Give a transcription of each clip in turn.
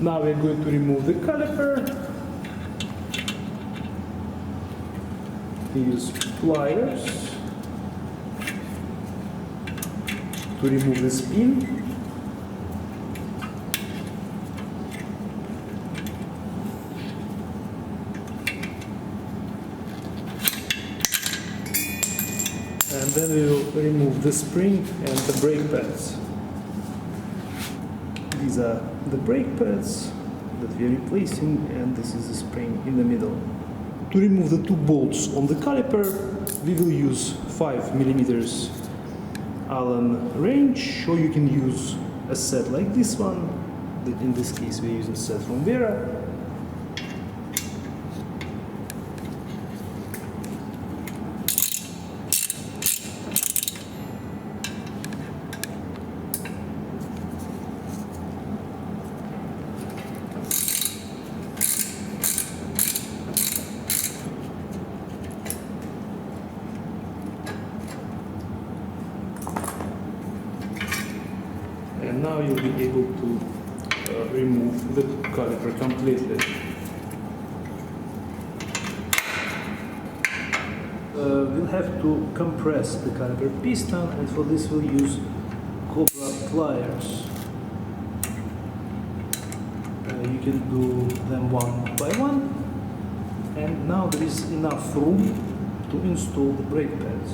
Now we're going to remove the caliper. We use pliers to remove the spin. And then we will remove the spring and the brake pads. These are the brake pads that we are replacing, and this is the spring in the middle. To remove the two bolts on the caliper, we will use 5mm Allen wrench, or you can use a set like this one. In this case we are using a set from Vera. And now you'll be able to remove the caliper completely. We'll have to compress the caliper piston, and for this we'll use Cobra pliers. You can do them one by one, and now there is enough room to install the brake pads.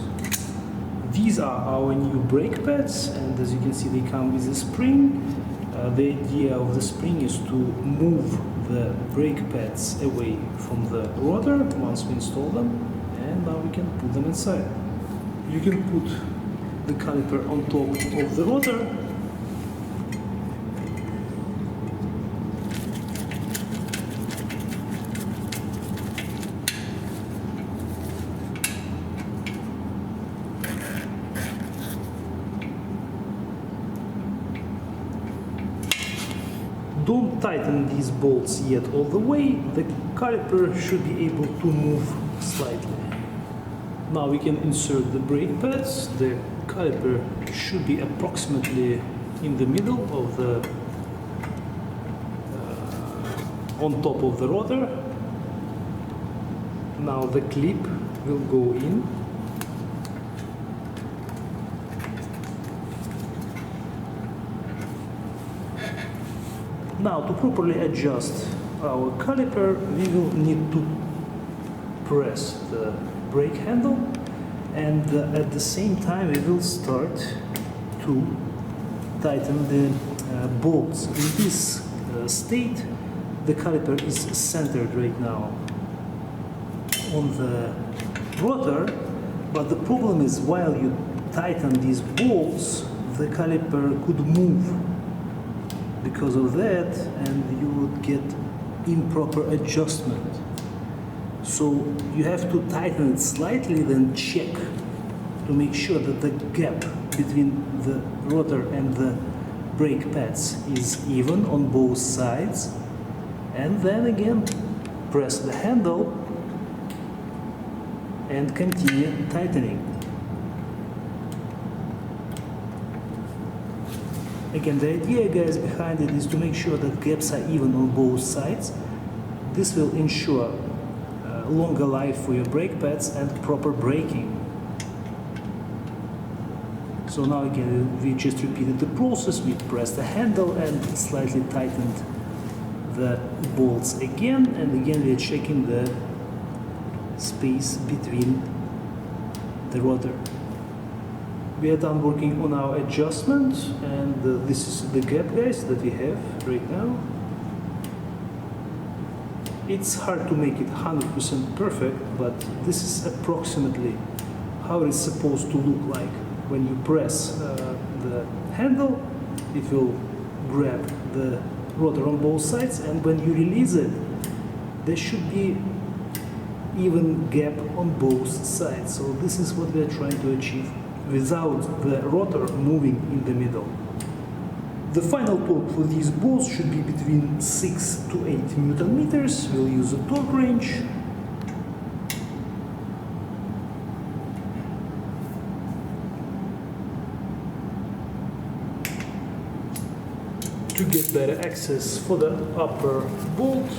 These are our new brake pads, and as you can see they come with a spring. The idea of the spring is to move the brake pads away from the rotor once we install them, and now we can put them inside. You can put the caliper on top of the rotor. Don't tighten these bolts yet all the way. The caliper should be able to move slightly. Now we can insert the brake pads. The caliper should be approximately in the middle of the on top of the rotor. Now the clip will go in. Now, to properly adjust our caliper, we will need to press the brake handle, and at the same time we will start to tighten the bolts. In this state, the caliper is centered right now on the rotor, but the problem is while you tighten these bolts, the caliper could move because of that, and you would get improper adjustment. So you have to tighten it slightly, then check to make sure that the gap between the rotor and the brake pads is even on both sides, and then again press the handle and continue tightening. Again, the idea, guys, behind it is to make sure that gaps are even on both sides. This will ensure longer life for your brake pads and proper braking. So now again, we just repeated the process. We pressed the handle and slightly tightened the bolts again, and again we are checking the space between the rotor. We are done working on our adjustment, and this is the gap, guys, that we have right now. It's hard to make it 100% perfect, but this is approximately how it's supposed to look like. When you press the handle, it will grab the rotor on both sides, and when you release it, there should be even gap on both sides. So this is what we are trying to achieve without the rotor moving in the middle. The final torque for these bolts should be between 6 to 8 Newton meters. We'll use a torque wrench. To to get better access for the upper bolt,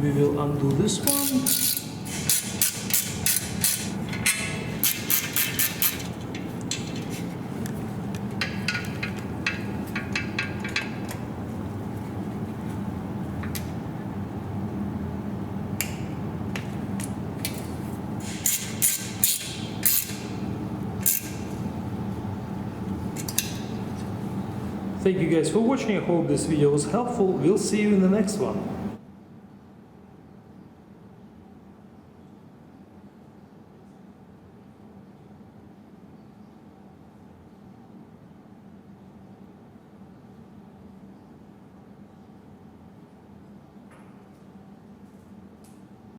we will undo this one. Thank you guys for watching. I hope this video was helpful. We'll see you in the next one.